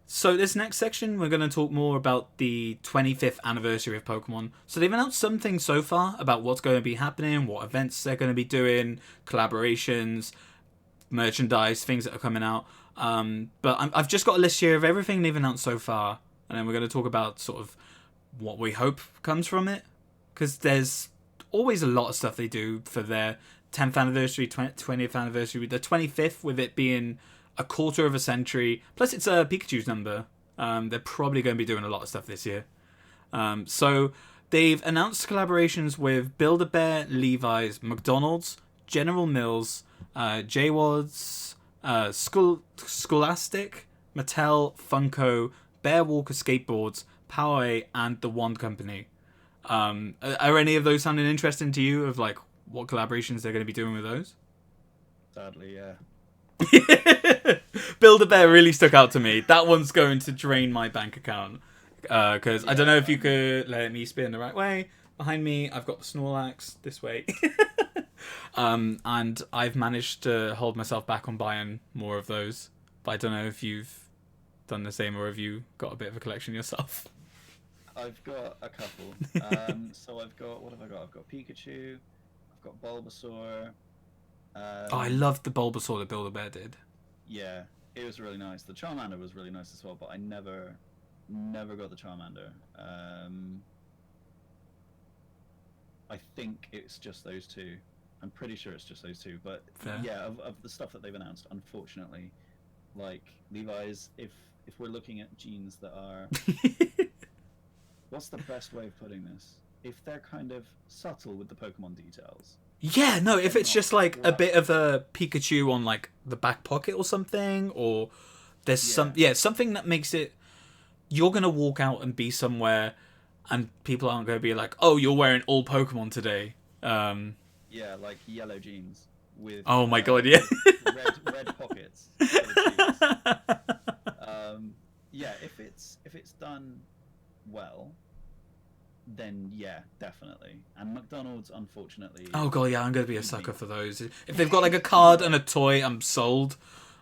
So this next section, we're going to talk more about the 25th anniversary of Pokemon. So they've announced some things so far about what's going to be happening, what events they're going to be doing, collaborations, merchandise, things that are coming out. But I've just got a list here of everything they've announced so far, and then we're going to talk about sort of what we hope comes from it, because there's always a lot of stuff they do for their 10th anniversary, 20th anniversary, the 25th with it being a quarter of a century. Plus, it's a Pikachu's number. They're probably going to be doing a lot of stuff this year. So they've announced collaborations with Build-A-Bear, Levi's, McDonald's, General Mills, J-Wads, Scholastic, Mattel, Funko, Bear Walker Skateboards, Poway, and The Wand Company. Are any of those sounding interesting to you, of like what collaborations they're going to be doing with those? Sadly, yeah. Build-A-Bear really stuck out to me. That one's going to drain my bank account. Because I don't know if you could let me spin the right way. Behind me, I've got the Snorlax this way. And I've managed to hold myself back on buying more of those. But I don't know if you've done the same, or have you got a bit of a collection yourself? I've got a couple. So I've got, what have I got? I've got Pikachu, I've got Bulbasaur. I loved the Bulbasaur that Build-A-Bear did. Yeah, it was really nice. The Charmander was really nice as well, but I never got the Charmander. I think it's just those two. I'm pretty sure it's just those two. But Fair. yeah, of the stuff that they've announced, unfortunately, like Levi's, if we're looking at jeans that are, what's the best way of putting this? If they're kind of subtle with the Pokemon details. Yeah, no, if it's just like a flat. bit of a Pikachu on like the back pocket or something, or there's something that makes it, you're going to walk out and be somewhere and people aren't going to be like, oh, you're wearing all Pokemon today. Yeah, like yellow jeans with Oh my god, yeah. red pockets. Yellow jeans. Yeah, if it's done well, then yeah, definitely. And McDonald's, unfortunately. Oh god, yeah, I'm going to be a sucker for those. If they've got like a card and a toy, I'm sold.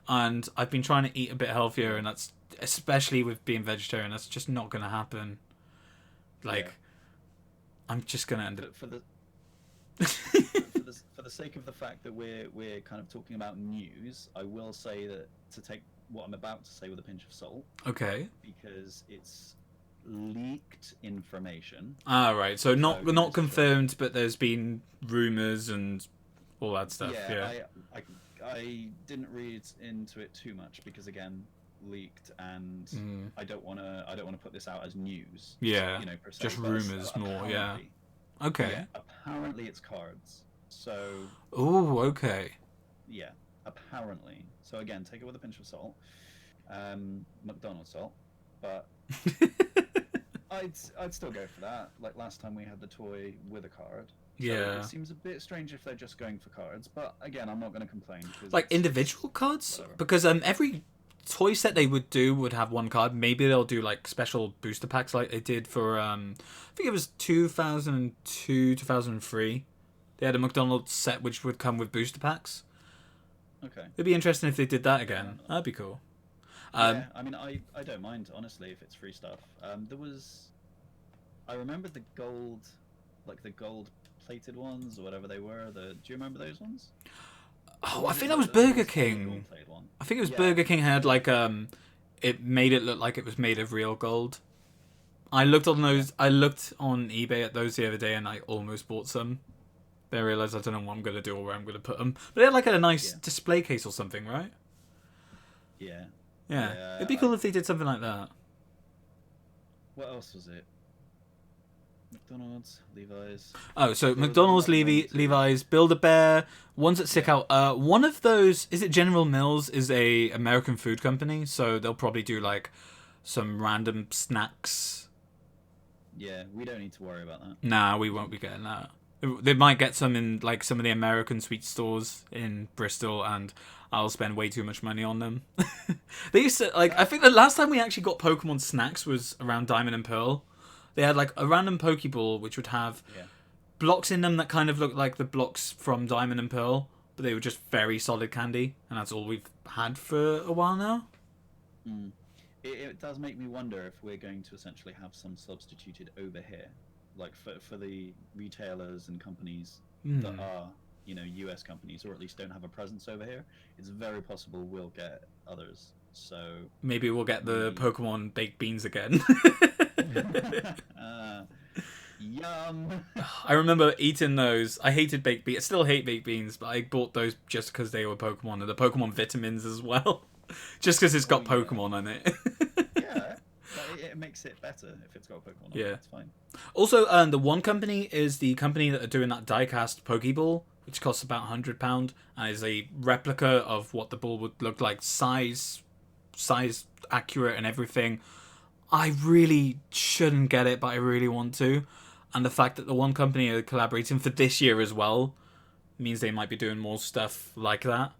And I've been trying to eat a bit healthier, and that's, especially with being vegetarian, that's just not going to happen. Like, Yeah. I'm just going to end up... For the sake of the fact that we're kind of talking about news, I will say that to take what I'm about to say with a pinch of salt, Okay. because it's leaked information. Ah, right. So not it's confirmed, but there's been rumours and all that stuff. Yeah. I didn't read into it too much because, again, leaked, and I don't want to put this out as news. Yeah. You know, per se, Just but rumours more. Yeah. apparently- Okay. Yeah, apparently it's cards. So Oh, okay. yeah, apparently. So again, take it with a pinch of salt, McDonald's salt, but I'd still go for that. Like last time we had the toy with a card. So Yeah. it seems a bit strange if they're just going for cards, but again, I'm not going to complain. Like individual cards, whatever. because every toy set they would do would have one card. Maybe they'll do like special booster packs like they did for I think it was 2002, 2003. They had a McDonald's set which would come with booster packs. Okay. It'd be interesting if they did that again. That'd be cool. Yeah, I mean, I don't mind, honestly, if it's free stuff. I remember the gold, like the gold plated ones or whatever they were. Do you remember those ones? Oh, I think that was Burger King. I think it was Burger King had like it made it look like it was made of real gold. I looked on eBay at those the other day, and I almost bought some. Then I realised I don't know what I'm going to do or where I'm going to put them. But they had like a nice display case or something, right? Yeah. Yeah. It'd be cool if they did something like that. What else was it? McDonald's, Levi's. Oh, so There was McDonald's, another one too. Levi's, Build-A-Bear, ones that stick out. One of those, is it General Mills, is a American food company, so they'll probably do like some random snacks. Yeah, we don't need to worry about that. Nah, we won't be getting that. They might get some in like some of the American sweet stores in Bristol, and I'll spend way too much money on them. They used to, like, I think the last time we actually got Pokemon snacks was around Diamond and Pearl. They had like a random Pokeball which would have blocks in them that kind of looked like the blocks from Diamond and Pearl, but they were just very solid candy, and that's all we've had for a while now. it does make me wonder if we're going to essentially have some substituted over here, like for the retailers and companies that are, you know, US companies, or at least don't have a presence over here. It's very possible we'll get others. So Maybe we'll get the maybe. Pokemon baked beans again. uh, Yum. I remember eating those. I hated baked beans. I still hate baked beans, but I bought those just because they were Pokemon, and the Pokemon vitamins as well. Just because it's Oh got yeah, Pokemon on it. yeah. But it makes it better if it's got a Pokemon on it. Yeah. It's fine. Also, the one company is the company that are doing that diecast Pokeball, which costs about £100 and is a replica of what the ball would look like, size accurate and everything. I really shouldn't get it, but I really want to. And the fact that the one company are collaborating for this year as well means they might be doing more stuff like that.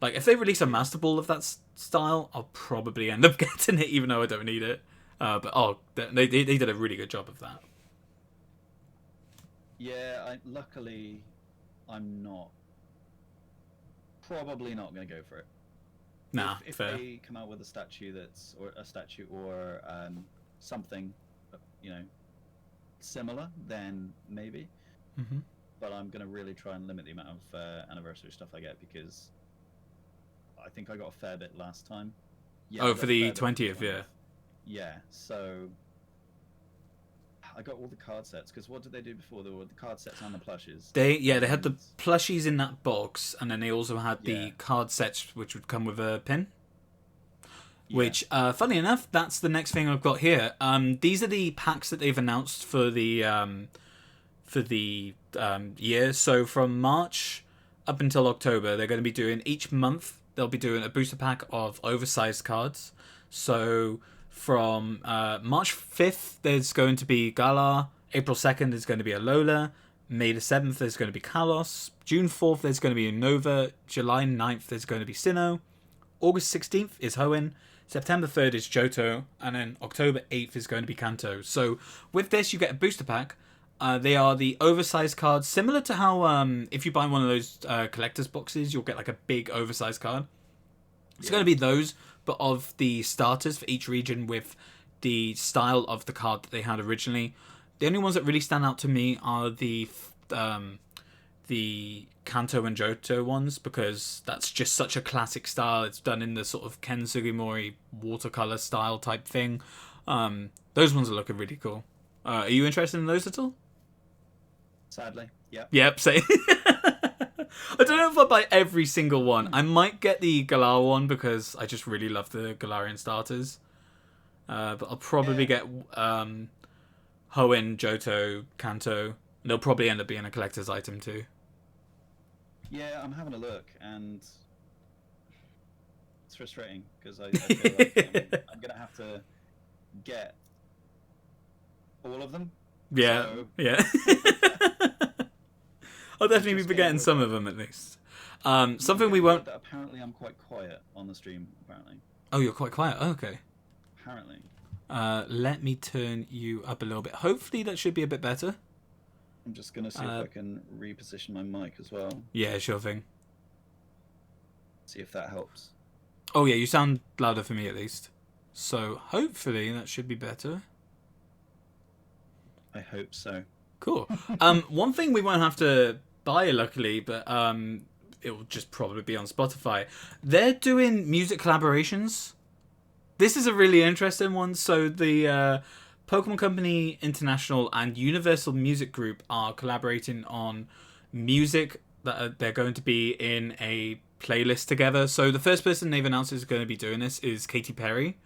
Like, if they release a Master Ball of that style, I'll probably end up getting it, even though I don't need it. But they did a really good job of that. Yeah, luckily, I'm not. Probably not going to go for it. Nah, If fair. they come out with a statue or something, you know, similar, then maybe. Mm-hmm. But I'm going to really try and limit the amount of anniversary stuff I get, because I think I got a fair bit last time. Yeah, I Oh, got for a the fair bit 20th, yeah. Yeah, so I got all the card sets, because what did they do before? There were the card sets and the plushes. They had the And plushies in that box, and then they also had yeah, the card sets, which would come with a pin. yeah, Which, funny enough, that's the next thing I've got here. These are the packs that they've announced for the year. So from March up until October, they're going to be doing each month. They'll be doing a booster pack of oversized cards. So from March 5th, there's going to be Galar. April 2nd, there's going to be a Alola. May the 7th, there's going to be Kalos. June 4th, there's going to be a Nova. July 9th, there's going to be Sinnoh. August 16th is Hoenn. September 3rd is Johto. And then October 8th is going to be Kanto. So with this, you get a booster pack. They are the oversized cards, similar to how if you buy one of those collector's boxes, you'll get like a big oversized card. It's going to be those, but of the starters for each region with the style of the card that they had originally. The only ones that really stand out to me are the Kanto and Johto ones, because that's just such a classic style. It's done in the sort of Ken Sugimori watercolor style type thing. Those ones are looking really cool. Are you interested in those at all? sadly, yeah. Yep, same. I don't know if I'll buy every single one. I might get the Galar one because I just really love the Galarian starters. But I'll probably get Hoenn, Johto, Kanto. They'll probably end up being a collector's item too. Yeah, I'm having a look, and it's frustrating because I feel like I'm gonna have to get all of them. Yeah, So... yeah. I'll definitely be Just forgetting getting some rid of of them at least. Something we Getting won't. that apparently, I'm quite quiet on the stream. Apparently, Oh, you're quite quiet. Oh, okay. apparently. Let me turn you up a little bit. Hopefully that should be a bit better. I'm just gonna see if I can reposition my mic as well. Yeah, sure thing. See if that helps. Oh yeah, you sound louder for me at least. So hopefully that should be better. I hope so. Cool. One thing we won't have to buy, luckily, but it will just probably be on Spotify. They're doing music collaborations. This is a really interesting one. So the Pokemon Company International and Universal Music Group are collaborating on music that they're going to be in a playlist together. So the first person they've announced is going to be doing this is Katy Perry.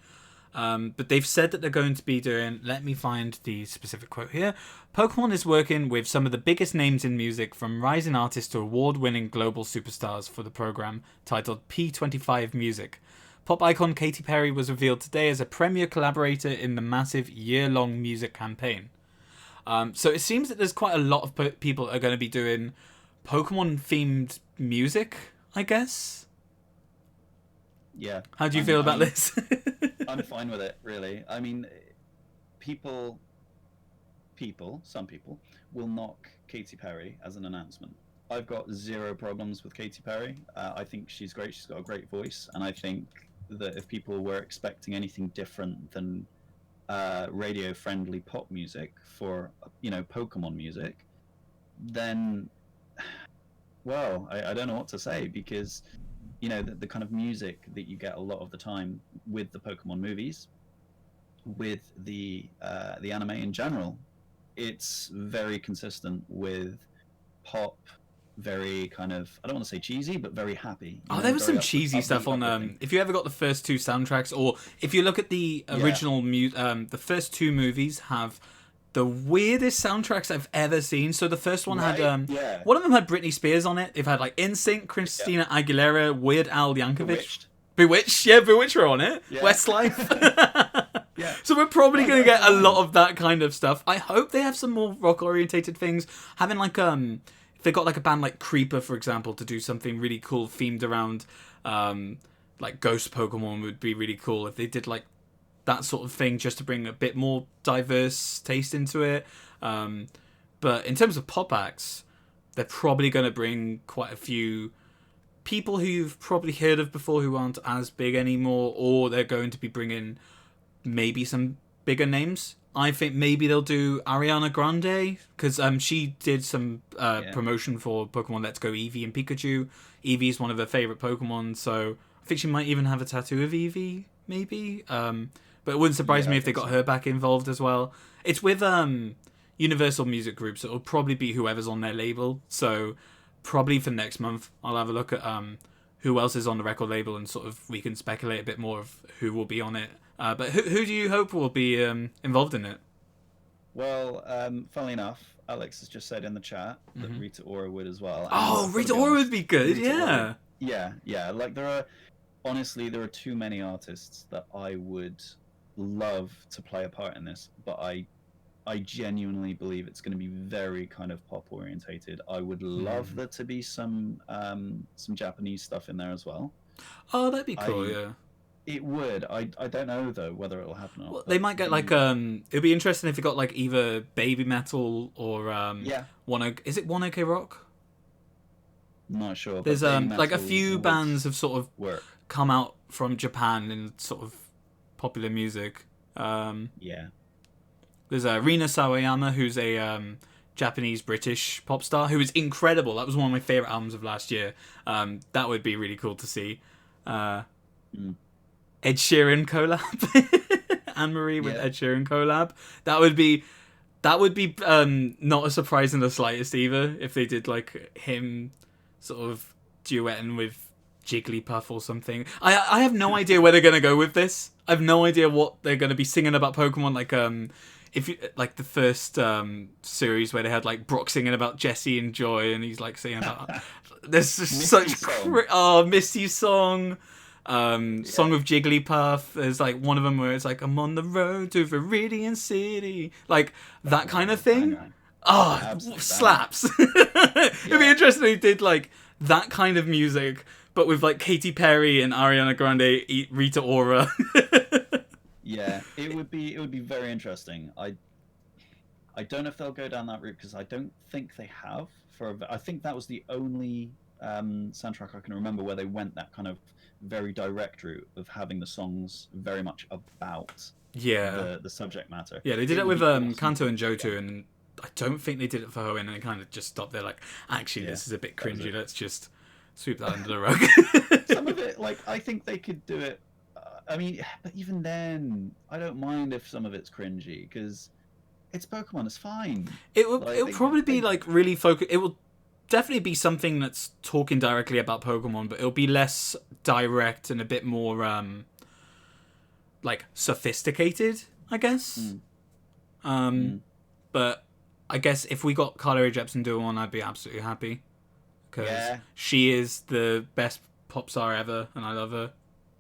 But they've said that they're going to be doing... Let me find the specific quote here. Pokemon is working with some of the biggest names in music, from rising artists to award-winning global superstars, for the program titled P25 Music. Pop icon Katy Perry was revealed today as a premier collaborator in the massive year-long music campaign. So it seems that there's quite a lot of people that are going to be doing Pokemon-themed music, I guess. Yeah. How do you feel about this? I'm fine with it, really. I mean, some people will knock Katy Perry as an announcement. I've got zero problems with Katy Perry. I think she's great. She's got a great voice, and I think that if people were expecting anything different than radio-friendly pop music for Pokemon music, then well, I don't know what to say, because the kind of music that you get a lot of the time with the Pokemon movies, with the anime in general, it's very consistent with pop, very kind of, I don't want to say cheesy, but very happy. Oh, there was very some cheesy stuff on. If you ever got the first two soundtracks, or if you look at the original, the first two movies have the weirdest soundtracks I've ever seen. So the first one had one of them had Britney Spears on it. They've had like NSYNC, Christina Aguilera, Weird Al Yankovic, Bewitched, Bewitched were on it. Yeah. Westlife. Yeah. So we're probably going to get a lot of that kind of stuff. I hope they have some more rock orientated things. Having like if they got like a band like Creeper, for example, to do something really cool themed around like ghost Pokemon would be really cool. If they did like that sort of thing, just to bring a bit more diverse taste into it. But in terms of pop acts, they're probably going to bring quite a few people who you've probably heard of before who aren't as big anymore, or they're going to be bringing maybe some bigger names. I think maybe they'll do Ariana Grande, because she did some promotion for Pokemon Let's Go Eevee and Pikachu. Eevee's one of her favourite Pokemon, so I think she might even have a tattoo of Eevee, maybe. But it wouldn't surprise me if they got her back involved as well. It's with Universal Music Group, so it'll probably be whoever's on their label. So probably for next month, I'll have a look at who else is on the record label, and sort of we can speculate a bit more of who will be on it. But who do you hope will be involved in it? Well, funnily enough, Alex has just said in the chat that Rita Ora would as well. Oh, Rita Ora would be good, yeah. Yeah. Like there are too many artists that I would love to play a part in this, but I genuinely believe it's going to be very kind of pop orientated. I would love there to be some Japanese stuff in there as well. Oh, that'd be cool, yeah. It would. I don't know though whether it'll happen or not. Well, they might get like it'd be interesting if it got like either Baby Metal or is it One OK Rock? Not sure. There's like a few bands have sort of come out from Japan in sort of popular music. There's Rina Sawayama, who's a Japanese British pop star who is incredible. That was one of my favorite albums of last year. That would be really cool to see. Ed Sheeran collab. Anne-Marie with Ed Sheeran collab. That would be not a surprise in the slightest either, if they did like him sort of duetting with Jigglypuff or something. I have no idea where they're gonna go with this. I have no idea what they're gonna be singing about Pokemon. Like if you like the first series where they had like Brock singing about Jessie and Joy, and he's like singing about there's just such Misty song. Song of Jigglypuff. There's like one of them where it's like I'm on the road to Viridian City, like that kind of thing. Slaps. It'd be interesting if they did like that kind of music, but with like Katy Perry and Ariana Grande, Rita Ora. Yeah, it would be very interesting. I don't know if they'll go down that route, because I don't think they have. I think that was the only soundtrack I can remember where they went that kind of very direct route of having the songs very much about the subject matter. Yeah, they did it with Kanto and Johto, and I don't think they did it for Hoenn, and they kind of just stopped there like, actually, this is a bit cringy, let's just sweep that under the rug. Some of it, like, I think they could do it, I mean, but even then, I don't mind if some of it's cringy, because it's Pokemon, it's fine. It'll probably be like really focused. It will definitely be something that's talking directly about Pokemon, but it'll be less direct and a bit more like sophisticated, I guess. But I guess if we got Carly Rae Jepsen doing one, I'd be absolutely happy, because she is the best pop star ever, and I love her.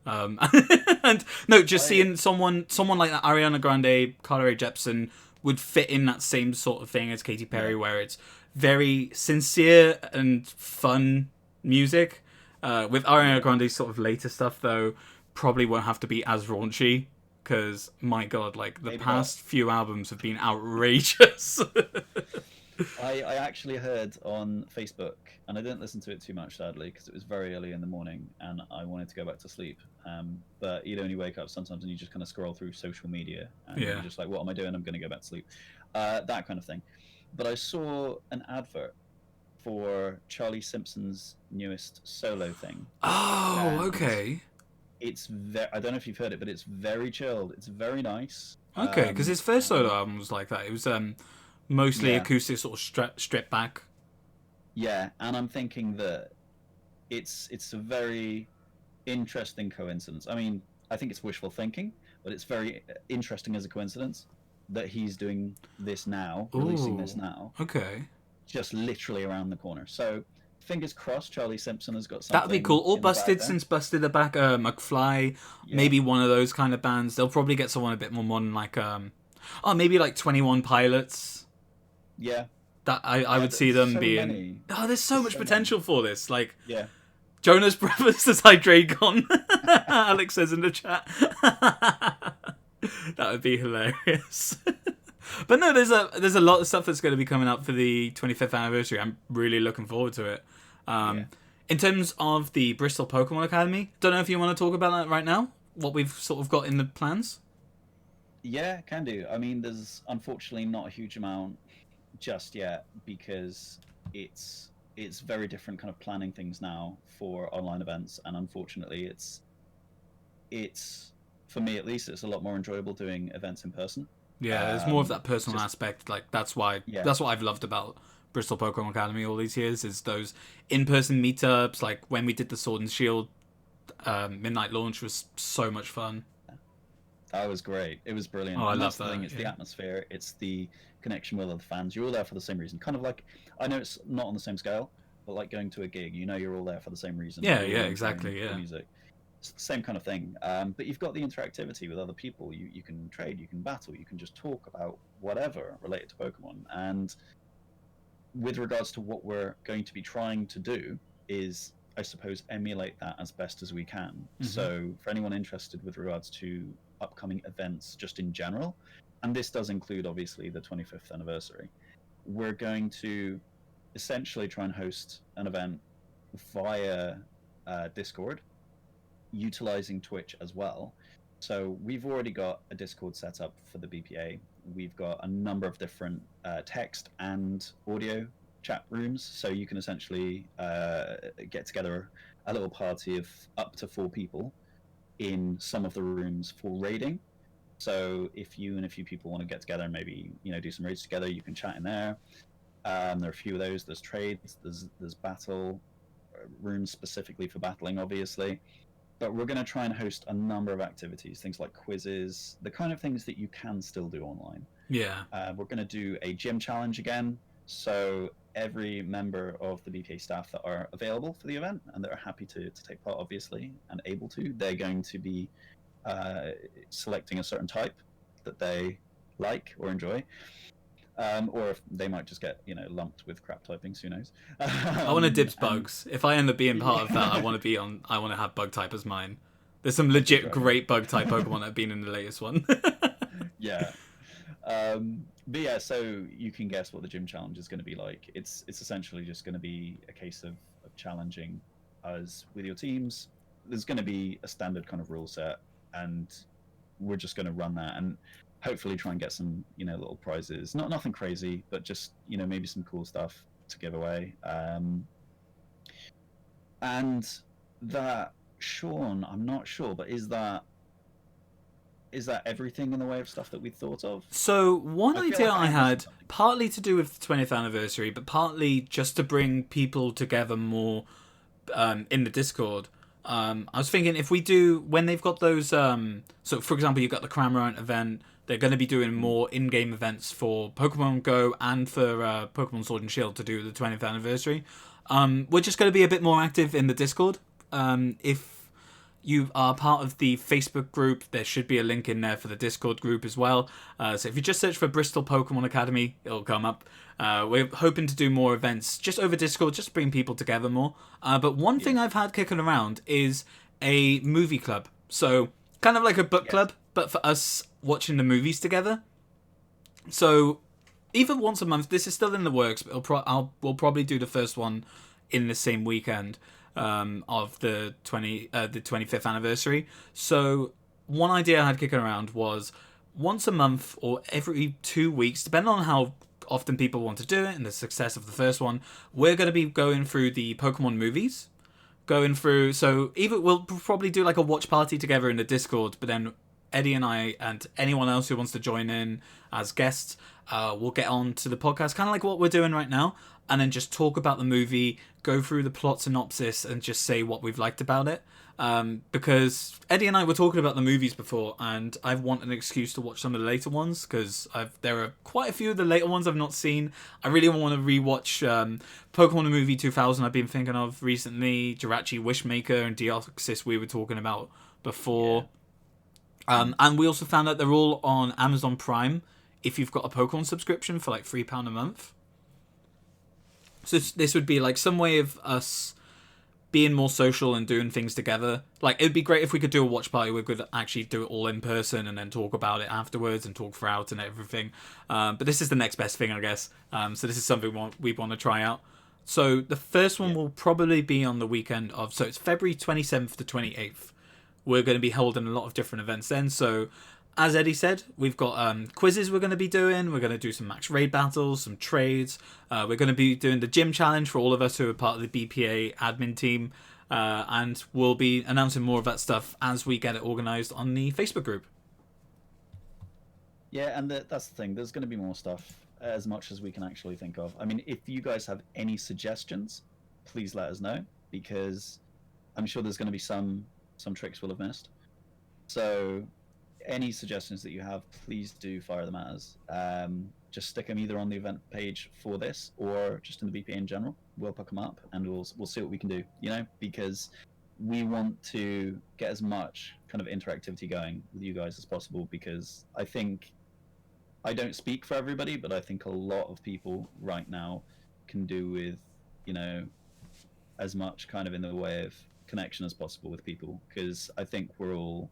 And no, just seeing someone like that, Ariana Grande, Carly Rae Jepsen, would fit in that same sort of thing as Katy Perry, where it's very sincere and fun music. With Ariana Grande's sort of later stuff, though, probably won't have to be as raunchy, because my god, like the past few albums have been outrageous. I actually heard on Facebook, and I didn't listen to it too much, sadly, because it was very early in the morning, and I wanted to go back to sleep. But you'd only wake up sometimes, and you just kind of scroll through social media, and Yeah. you're just like, "What am I doing? I'm going to go back to sleep." That kind of thing. But I saw an advert for Charlie Simpson's newest solo thing, Oh, and okay. I don't know if you've heard it, but it's very chilled. It's very nice. Okay, because his first solo And album was like that. It was mostly yeah, acoustic, sort of stripped back. yeah, and I'm thinking that it's a very interesting coincidence. I mean, I think it's wishful thinking, but it's very interesting as a coincidence that he's doing this now, releasing this Ooh, now, okay. just literally around the corner. So fingers crossed, Charlie Simpson has got That'd be cool. something Or in the bag Busted, there. since Busted are back. McFly, Yeah, maybe one of those kind of bands. They'll probably get someone a bit more modern, like oh, maybe like 21 Pilots. yeah, That I yeah. would see There's them so being. many. Oh, there's so There's much so many. potential for this. Like Yeah. Jonas Brothers as Hydreigon. Alex says in the chat. That would be hilarious. But no, there's a lot of stuff that's going to be coming up for the 25th anniversary. I'm really looking forward to it. Yeah. In terms of the Bristol Pokemon Academy, don't know if you want to talk about that right now. What we've sort of got in the plans. Yeah, can do. I mean, there's unfortunately not a huge amount just yet because it's very different kind of planning things now for online events, and unfortunately, it's for me at least, it's a lot more enjoyable doing events in person. Yeah, there's more of that It's personal just aspect. Like that's yeah, what I've loved about Bristol Pokemon Academy all these years is those in-person meetups. Like when we did the Sword and Shield midnight launch was so much fun. that was great. It was Oh, brilliant, I and love that's the thing. that. It's the Yeah. atmosphere. It's the connection with other fans. You're all there for the same reason. Kind of like I know it's not on the same scale, but like going to a gig, you know, you're all there for the same reason. Yeah. You're Yeah. all enjoying Exactly. the Yeah. music. It's the same kind of thing. But you've got the interactivity with other people. You can trade, you can battle, you can just talk about whatever related to Pokemon. And with regards to what we're going to be trying to do is, I suppose, emulate that as best as we can. Mm-hmm. So for anyone interested with regards to upcoming events just in general, and this does include obviously the 25th anniversary, we're going to essentially try and host an event via Discord, utilizing Twitch as well. So we've already got a Discord set up for the BPA. We've got a number of different text and audio chat rooms, so you can essentially get together a little party of up to 4 people in some of the rooms for raiding. So if you and a few people want to get together and maybe do some raids together, you can chat in there. There are a few of those. There's trades. There's battle rooms specifically for battling, obviously. But we're going to try and host a number of activities, things like quizzes, the kind of things that you can still do online. Yeah. We're going to do a gym challenge again. So every member of the BPA staff that are available for the event and that are happy to take part, obviously, and able to, they're going to be selecting a certain type that they like or enjoy. Or if they might just get lumped with crap typings, who knows? I want to dibs And bugs. If I end up being part of that, yeah, I want to be on. I want to have bug type as mine. There's some Enter legit Dragon. great bug type Pokemon that have been in the latest one. Yeah. But yeah, so you can guess what the gym challenge is going to be like. It's essentially just going to be a case of challenging us with your teams. There's going to be a standard kind of rule set, and we're just going to run that and hopefully try and get some little prizes. Nothing crazy, but just maybe some cool stuff to give away. And that, Sean, I'm not sure, but is that everything in the way of stuff that we thought of? So one I feel idea like I I'm missing had, something. partly to do with the 20th anniversary, but partly just to bring people together more in the Discord. I was thinking if we do when they've got those. So for example, you've got the Cramorant event. They're going to be doing more in-game events for Pokemon Go and for Pokemon Sword and Shield to do the 20th anniversary. We're just going to be a bit more active in the Discord. If you are part of the Facebook group, there should be a link in there for the Discord group as well. So if you just search for Bristol Pokemon Academy, it'll come up. We're hoping to do more events just over Discord, just to bring people together more. But one thing I've had kicking around is a movie club. So kind of like a book club, but for us watching the movies together. So either once a month. This is still in the works, but we'll probably do the first one in the same weekend of the 25th anniversary. So one idea I had kicking around was once a month or every 2 weeks, depending on how often people want to do it and the success of the first one, we're going to be going through the Pokemon movies. Going through, so either we'll probably do like a watch party together in the Discord, but then Eddie and I and anyone else who wants to join in as guests, we'll get on to the podcast, kind of like what we're doing right now, and then just talk about the movie, go through the plot synopsis, and just say what we've liked about it. Because Eddie and I were talking about the movies before, and I want an excuse to watch some of the later ones, because there are quite a few of the later ones I've not seen. I really want to rewatch Pokemon the Movie 2000 I've been thinking of recently, Jirachi Wishmaker and Deoxys we were talking about before. Yeah. And we also found out they're all on Amazon Prime if you've got a Pokemon subscription for like £3 a month. So this would be like some way of us being more social and doing things together. Like, it'd be great if we could do a watch party. We could actually do it all in person and then talk about it afterwards and talk throughout and everything. But this is the next best thing, I guess. So this is something we want to try out. So the first one will probably be on the weekend of... So it's February 27th to 28th. We're going to be holding a lot of different events then. So as Eddie said, we've got quizzes we're going to be doing. We're going to do some max raid battles, some trades. We're going to be doing the gym challenge for all of us who are part of the BPA admin team. And we'll be announcing more of that stuff as we get it organised on the Facebook group. Yeah, and that's the thing. There's going to be more stuff, as much as we can actually think of. I mean, if you guys have any suggestions, please let us know, because I'm sure there's going to be some tricks we'll have missed. So any suggestions that you have, please do fire them at us. Just stick them either on the event page for this or just in the BPA in general. We'll pick them up and we'll see what we can do, because we want to get as much kind of interactivity going with you guys as possible, because I don't speak for everybody, but I think a lot of people right now can do with, as much kind of in the way of connection as possible with people, because I think we're all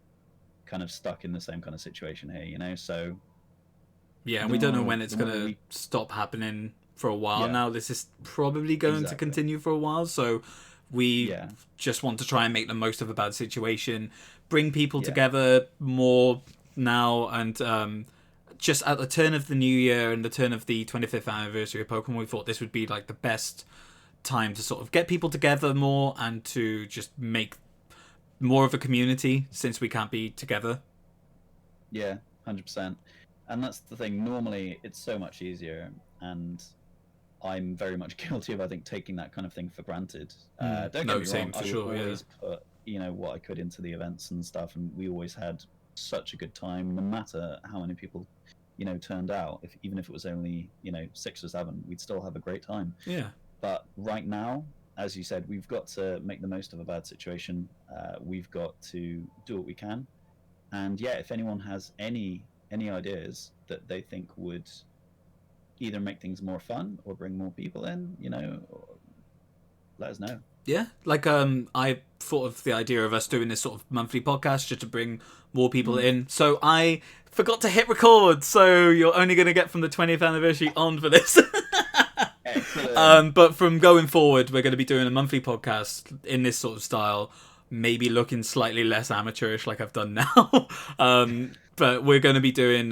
kind of stuck in the same kind of situation here, so yeah, and we don't know when it's going to stop happening for a while now. This is probably going to continue for a while, so we just want to try and make the most of a bad situation, bring people together more now, and just at the turn of the new year and the turn of the 25th anniversary of Pokemon, we thought this would be like the best time to sort of get people together more and to just make more of a community, since we can't be together. Yeah, 100%. And that's the thing. Normally, it's so much easier, and I'm very much guilty of, I think, taking that kind of thing for granted. Don't get me wrong. I would always put, what I could into the events and stuff, and we always had such a good time, no matter how many people, turned out. Even if it was only, 6 or 7, we'd still have a great time. Yeah. But right now, as you said, we've got to make the most of a bad situation. We've got to do what we can. And yeah, if anyone has any ideas that they think would either make things more fun or bring more people in, let us know. Yeah, like I thought of the idea of us doing this sort of monthly podcast just to bring more people in. So I forgot to hit record, so you're only going to get from the 20th anniversary on for this. But from going forward, we're going to be doing a monthly podcast in this sort of style, maybe looking slightly less amateurish like I've done now. But we're going to be doing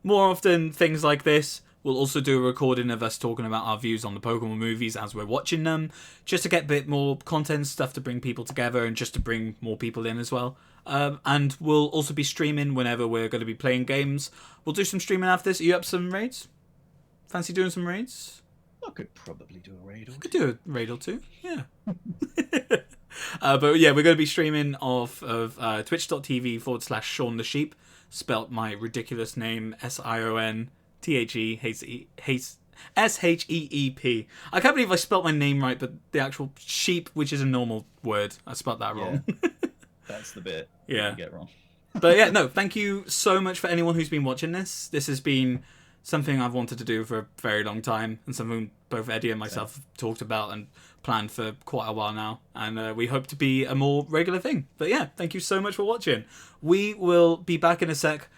more often things like this. We'll also do a recording of us talking about our views on the Pokemon movies as we're watching them, just to get a bit more content stuff to bring people together and just to bring more people in as well. And we'll also be streaming whenever we're going to be playing games. We'll do some streaming after this. Are you up for some raids? Fancy doing some raids? I could probably do a raid or two. I could do a raid or two, yeah. But yeah, we're going to be streaming off of twitch.tv/Shaun the Sheep, spelt my ridiculous name, SIONTHESHEEP. I can't believe I spelt my name right, but the actual sheep, which is a normal word, I spelt that wrong. That's the bit you get wrong. But yeah, no, thank you so much for anyone who's been watching this. This has been something I've wanted to do for a very long time, and something both Eddie and myself have talked about and planned for quite a while now, and we hope to be a more regular thing. But yeah, thank you so much for watching. We will be back in a sec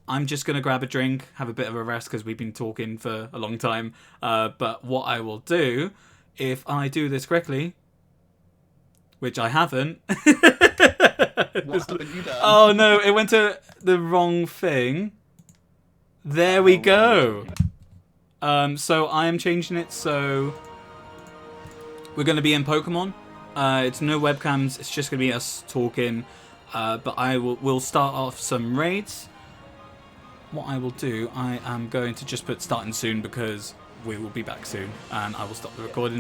I'm just going to grab a drink, have a bit of a rest because we've been talking for a long time. But what I will do, if I do this correctly, which I haven't. What have you done? Oh no, it went to the wrong thing. There we go. So I am changing it so we're going to be in Pokemon. It's no webcams, it's just going to be us talking. But we'll start off some raids. What I will do, I am going to just put starting soon because we will be back soon, and I will stop the recording.